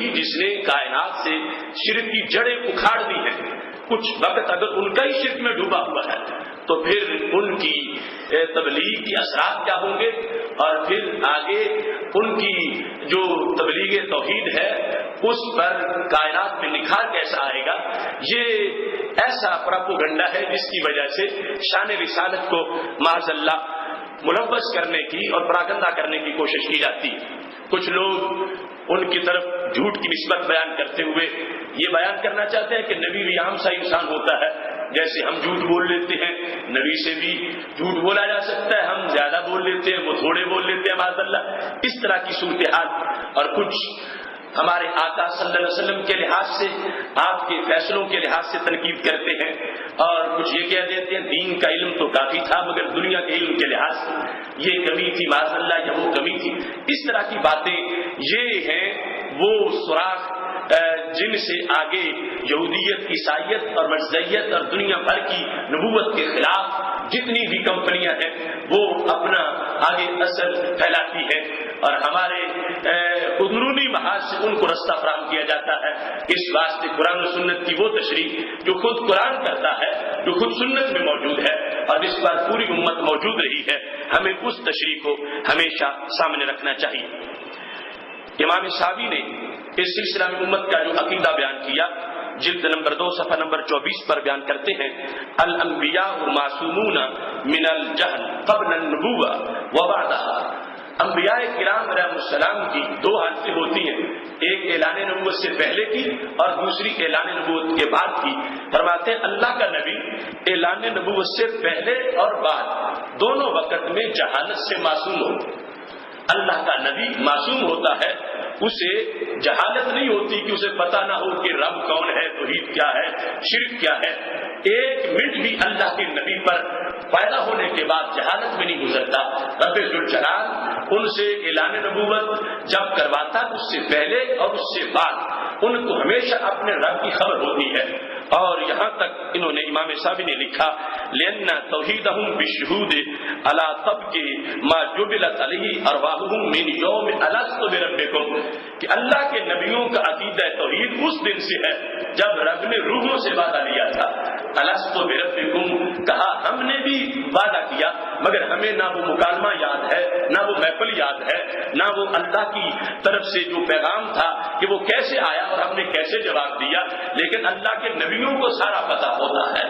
وہی جس نے کائنات سے شرک کی جڑیں اکھاڑ دی ہیں. کچھ وقت اگر ان کا ہی شرک میں ڈوبا ہوا ہے تو پھر ان کی تبلیغ کے اثرات کیا ہوں گے، اور پھر آگے ان کی جو تبلیغ توحید ہے اس پر کائنات میں نکھار کیسا آئے گا. یہ ایسا پروپیگنڈا ہے جس کی وجہ سے شان رسالت کو معاذ اللہ ملوث کرنے کی اور پراگندہ کرنے کی کوشش کی جاتی ہے. کچھ لوگ ان کی طرف جھوٹ کی نسبت بیان کرتے ہوئے یہ بیان کرنا چاہتے ہیں کہ نبی بھی عام سا انسان ہوتا ہے، جیسے ہم جھوٹ بول لیتے ہیں نبی سے بھی جھوٹ بولا جا سکتا ہے، ہم زیادہ بول لیتے ہیں وہ تھوڑے بول لیتے ہیں معاذ اللہ. اس طرح کی صورتحال. اور کچھ ہمارے آقا صلی اللہ علیہ وسلم کے لحاظ سے، آپ کے فیصلوں کے لحاظ سے تنقید کرتے ہیں، اور کچھ یہ کہہ دیتے ہیں دین کا علم تو کافی تھا مگر دنیا کے علم کے لحاظ سے یہ کمی تھی معاذ اللہ یا وہ کمی تھی. اس طرح کی باتیں یہ ہیں وہ سوراخ جن سے آگے یہودیت، عیسائیت اور مرزائیت اور دنیا بھر کی نبوت کے خلاف جتنی بھی کمپنیاں ہیں وہ اپنا آگے اثر پھیلاتی ہے، اور ہمارے اندرونی محاذ سے ان کو رستہ فراہم کیا جاتا ہے. اس واسطے قرآن و سنت کی وہ تشریح جو خود قرآن کرتا ہے، جو خود سنت میں موجود ہے اور جس پر پوری امت موجود رہی ہے، ہمیں اس تشریح کو ہمیشہ سامنے رکھنا چاہیے. امام شافعی نے اس سلسلہ میں امت کا جو عقیدہ بیان کیا جلد نمبر 2 صفحہ نمبر 24 پر بیان کرتے ہیں: الانبیاء معصومون من الجہل قبل النبوہ وبعدها. انبیاء کرام علیہ السلام کی دو حالتیں ہوتی ہیں، ایک اعلان نبوت سے پہلے کی اور دوسری اعلان نبوت کے بعد کی. فرماتے ہیں اللہ کا نبی اعلان نبوت سے پہلے اور بعد دونوں وقت میں جہالت سے معصوم ہو. اللہ کا نبی معصوم ہوتا ہے، اسے جہالت نہیں ہوتی کہ اسے پتہ نہ ہو کہ رب کون ہے، توحید کیا ہے، شرک کیا ہے. ایک منٹ بھی اللہ کے نبی پر پیدا ہونے کے بعد جہالت میں نہیں گزرتا. رب ذوالجلال ان سے اعلان نبوت جب کرواتا اس سے پہلے اور اس سے بعد ان کو ہمیشہ اپنے رب کی خبر ہوتی ہے. اور یہاں تک انہوں نے امام صاحب نے لکھا لأن توحیدہم بالشہود علی طبق ما جبلت علیہ ارواحہم من یوم الست بربکم، کہ اللہ کے نبیوں کا عقیدہ توحید اس دن سے ہے جب رب نے روحوں سے وعدہ لیا تھا. الست بربکم کہا ہم نے بھی وعدہ کیا مگر ہمیں نہ وہ مکالمہ یاد ہے، نہ وہ محفل یاد ہے، نہ وہ اللہ کی طرف سے جو پیغام تھا کہ وہ کیسے آیا اور ہم نے کیسے جواب دیا، لیکن اللہ کے نبیوں کو سارا پتہ ہوتا ہے.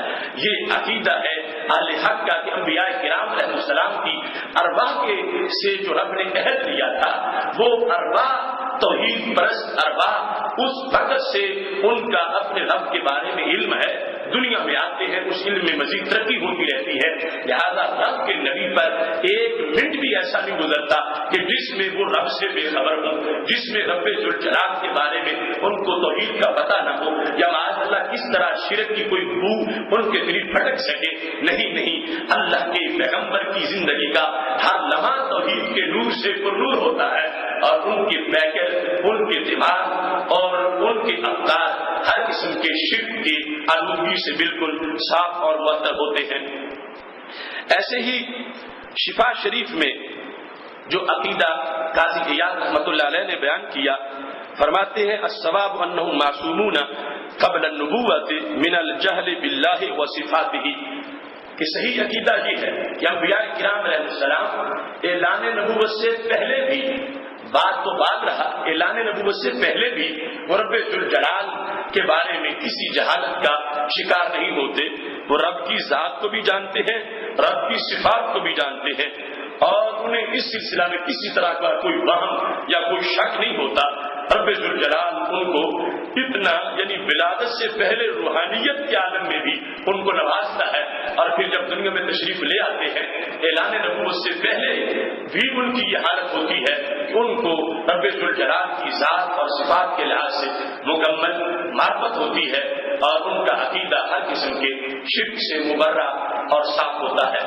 یہ عقیدہ ہے اہل حق کا کہ انبیاء کرام علیہ السلام کی ارواح کے سے جو رب نے عہد لیا تھا وہ ارواح توحید پرست ارواح اس وقت سے ان کا اپنے رب کے بارے میں علم ہے، دنیا میں آتے ہیں اس علم میں مزید ترقی ہوتی رہتی ہے. لہذا رب کے نبی پر ایک منٹ بھی ایسا نہیں گزرتا کہ جس میں وہ رب سے بے خبر ہو، جس میں رب ذوالجلال کے بارے میں ان کو توحید کا پتہ نہ ہو، یا معاذ اللہ کس طرح شرک کی کوئی بو ان کے دل پھٹک سکے. نہیں، اللہ کے پیغمبر کی زندگی کا ہر لمحہ توحید کے نور سے پرنور ہوتا ہے، اور ان کے پیکر، ان کے دماغ اور ان کے افکار ہر قسم کے شرک کی آلودگی سے بالکل صاف اور معطر ہوتے ہیں. ایسے ہی شفا شریف میں جو عقیدہ قاضی عیاض رحمۃ اللہ علیہ نے بیان کیا، فرماتے ہیں الصواب انہم معصومون قبل النبوۃ من الجہل باللہ وصفاتہ، کہ صحیح عقیدہ یہ ہے کہ انبیاء کرام علیہ السلام اعلان نبوت سے پہلے بھی، بات تو بات رہا، اعلان نبوت سے پہلے بھی وہ رب ذوالجلال کے بارے میں کسی جہالت کا شکار نہیں ہوتے. وہ رب کی ذات کو بھی جانتے ہیں، رب کی صفات کو بھی جانتے ہیں، اور انہیں اس سلسلہ میں کسی طرح کا کوئی وہم یا کوئی شک نہیں ہوتا. رب ذوالجلال ان کو اتنا یعنی ولادت سے پہلے روحانیت کے عالم میں بھی ان کو نوازتا ہے، اور پھر جب دنیا میں تشریف لے آتے ہیں اعلان نبوت سے پہلے بھی ان کی یہ حالت ہوتی ہے کہ ان کو رب ذوالجلال کی ذات اور صفات کے لحاظ سے مکمل معرفت ہوتی ہے، اور ان کا عقیدہ ہر قسم کے شرک سے مبرہ اور صاف ہوتا ہے.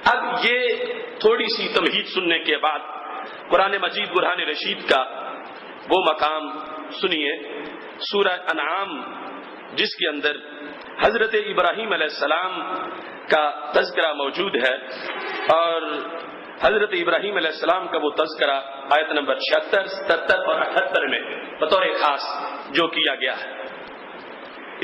اب یہ تھوڑی سی تمہید سننے کے بعد قرآن مجید برہان رشید کا وہ مقام سنیے، سورہ انعام، جس کے اندر حضرت ابراہیم علیہ السلام کا تذکرہ موجود ہے، اور حضرت ابراہیم علیہ السلام کا وہ تذکرہ آیت نمبر 76, 77 اور 78 میں بطور خاص جو کیا گیا ہے.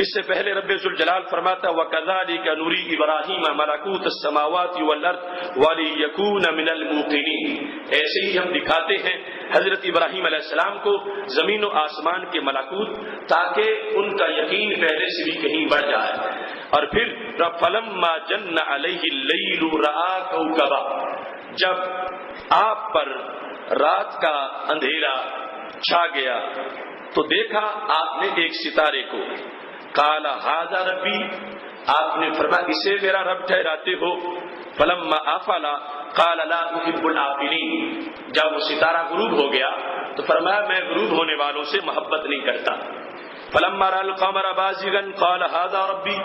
اس سے پہلے رب ذوالجلال فرماتا وَكَذَلِكَ نُرِي إِبْرَاهِيمَ مَلَكُوتَ السَّمَاوَاتِ وَالْأَرْضِ وَلِيَكُونَ مِنَ الْمُوقِنِينَ. ایسے ہی ہم دکھاتے ہیں حضرت ابراہیم علیہ السلام کو زمین و آسمان کے ملکوت تاکہ ان کا یقین پہلے سے بھی کہیں بڑھ جائے. اور پھر فَلَمَّا جَنَّ عَلَيْهِ اللَّيْلُ رَآ كَوْكَبًا, جب آپ پر رات کا اندھیرا چھا گیا تو دیکھا آپ نے ایک ستارے کو. قال ھذا ربی, آپ نے فرمایا اسے میرا رب ٹھہراتے ہو. فلما افل قال لا احب الافلین, جب وہ ستارہ غروب ہو گیا تو فرمایا میں غروب ہونے والوں سے محبت نہیں کرتا. فلما رأى القمر بازغا قال ھذا ربی,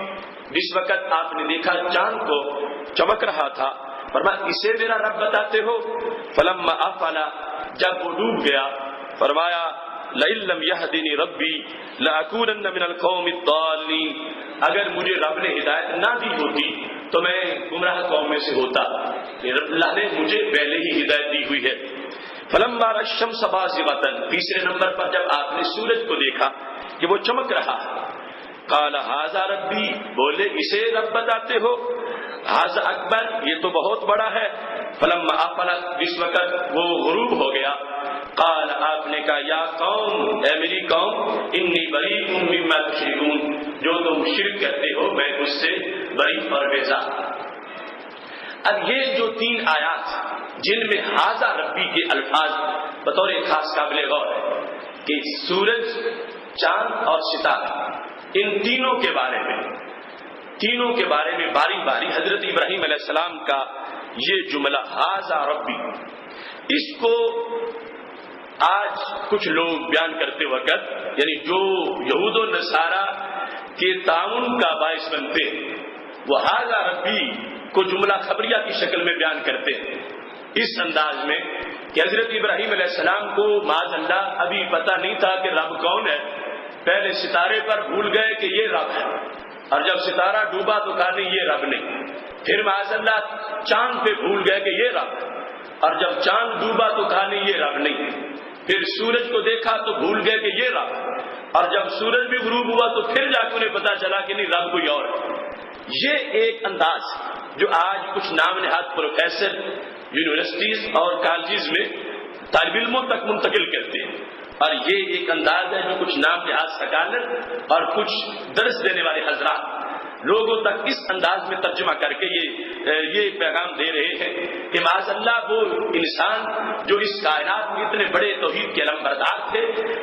جس وقت آپ نے دیکھا چاند کو چمک رہا تھا فرمایا اسے میرا رب بتاتے ہو. فلما افل, جب وہ ڈوب گیا فرمایا لئن لم يهدني ربي لأكونن من القوم الضالين, اگر مجھے رب نے ہدایت نہ دی ہوتی تو میں گمراہ قوم میں سے ہوتا. اللہ نے مجھے پہلے ہی ہدایت دی ہوئی ہے. فلما رأى الشمس بازغة, تیسرے نمبر پر جب آپ نے سورج کو دیکھا کہ وہ چمک رہا قال ھذا ربی, بولے اسے رب بتاتے ہو. ھذا اکبر, یہ تو بہت بڑا ہے. فلما افل, جس وقت وہ غروب ہو گیا قال, آپ نے کہا یا قوم, اے میری قوم, انی بریء مما تشرکون, جو تم شرک کرتے ہو میں اس سے بری اور بیزار. اب یہ جو 3 آیات جن میں ھذا ربی کے الفاظ بطور خاص قابل غور ہے کہ سورج, چاند اور ستارہ, ان تینوں کے بارے میں باری باری حضرت ابراہیم علیہ السلام کا یہ جملہ ھذا ربی, اس کو آج کچھ لوگ بیان کرتے وقت یعنی جو یہود و نصارہ کے تعاون کا باعث بنتے ہیں وہ ھذا ربی کو جملہ خبریہ کی شکل میں بیان کرتے ہیں اس انداز میں کہ حضرت ابراہیم علیہ السلام کو معاذ اللہ ابھی پتہ نہیں تھا کہ رب کون ہے. پہلے ستارے پر بھول گئے کہ یہ رب ہے, اور جب ستارہ ڈوبا تو کہا نہیں یہ رب نہیں. پھر معاذ اللہ چاند پہ بھول گئے کہ یہ رب ہے, اور جب چاند ڈوبا تو کہا نہیں یہ رب نہیں. پھر سورج کو دیکھا تو بھول گئے کہ یہ رب, اور جب سورج بھی غروب ہوا تو پھر جا کے انہیں پتا چلا کہ نہیں رب کوئی اور ہے. یہ ایک انداز جو آج کچھ نام نہاد پروفیسر یونیورسٹیز اور کالجز میں طالب علموں تک منتقل کرتے ہیں, اور یہ ایک انداز ہے جو کچھ نام نہاد سکالر اور کچھ درس دینے والے حضرات لوگوں تک اس انداز میں ترجمہ کر کے یہ پیغام دے رہے ہیں کہ معاذ اللہ وہ انسان جو اس کائنات میں اتنے بڑے توحید کے علمبردار تھے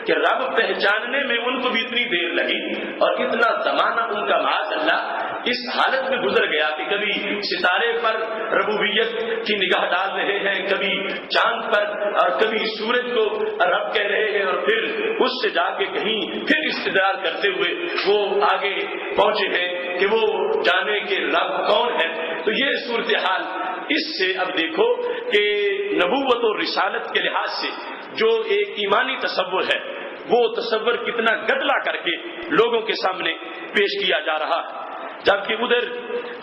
کہ رب پہچاننے میں ان کو بھی اتنی دیر لگی اور اتنا زمانہ ان کا معاذ اللہ اس حالت میں گزر گیا کہ کبھی ستارے پر ربوبیت کی نگاہ ڈال رہے ہیں, کبھی چاند پر, اور کبھی سورج کو رب کہہ رہے ہیں, اور پھر اس سے جا کے کہیں پھر استدلال کرتے ہوئے وہ آگے پہنچے ہیں کہ وہ جانے کہ رب کون ہے. تو یہ صورتحال اس سے اب دیکھو کہ نبوت و رسالت کے لحاظ سے جو ایک ایمانی تصور ہے وہ تصور کتنا گدلا کر کے لوگوں کے سامنے پیش کیا جا رہا ہے, جبکہ ادھر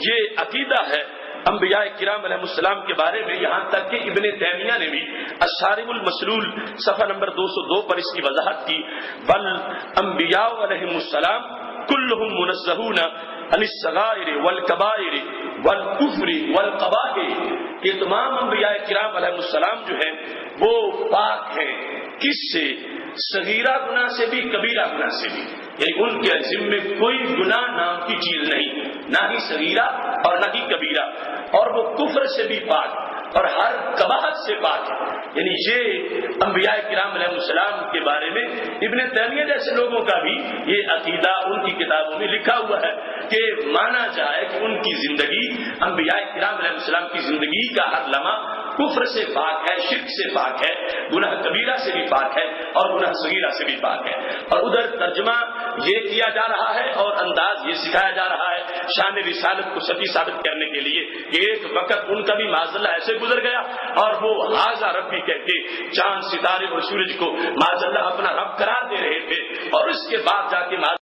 یہ عقیدہ ہے انبیاء کرام علیہ السلام کے بارے میں, یہاں تک کہ ابن تیمیہ نے بھی الشارب المسلول صفحہ نمبر 202 پر اس کی وضاحت کی. بل انبیاء علیہ السلام کلہم منزہون عن الصغائر والکبائر والکفر والقبائح, یہ تمام انبیاء کرام علیہ السلام جو ہیں وہ پاک ہیں. کس سے؟ صغیرہ گناہ سے بھی کبیرہ گناہ سے بھی, یعنی ان کے ذمے کوئی گناہ نام کی چیز نہیں, نہ ہی صغیرہ اور نہ ہی کبیرہ, اور وہ کفر سے بھی پاک اور ہر قباحت سے پاک ہے. یعنی یہ انبیاء کرام علیہ السلام کے بارے میں ابن تیمیہ جیسے لوگوں کا بھی یہ عقیدہ ان کی کتابوں میں لکھا ہوا ہے کہ مانا جائے کہ ان کی زندگی, انبیاء کرام علیہ السلام کی زندگی کا ہر لمحہ کفر سے پاک ہے, شرک سے پاک ہے, گناہ کبیرہ سے بھی پاک ہے, اور گناہ صغیرہ سے بھی پاک ہے. اور ادھر ترجمہ یہ کیا جا رہا ہے اور انداز یہ سکھایا جا رہا ہے شان رسالت کو سچی ثابت کرنے کے لیے کہ ایک وقت ان کا بھی معاذ اللہ ایسے گزر گیا اور وہ ھذا ربی کہہ کے چاند ستارے اور سورج کو معاذ اللہ اپنا رب قرار دے رہے تھے, اور اس کے بعد جا کے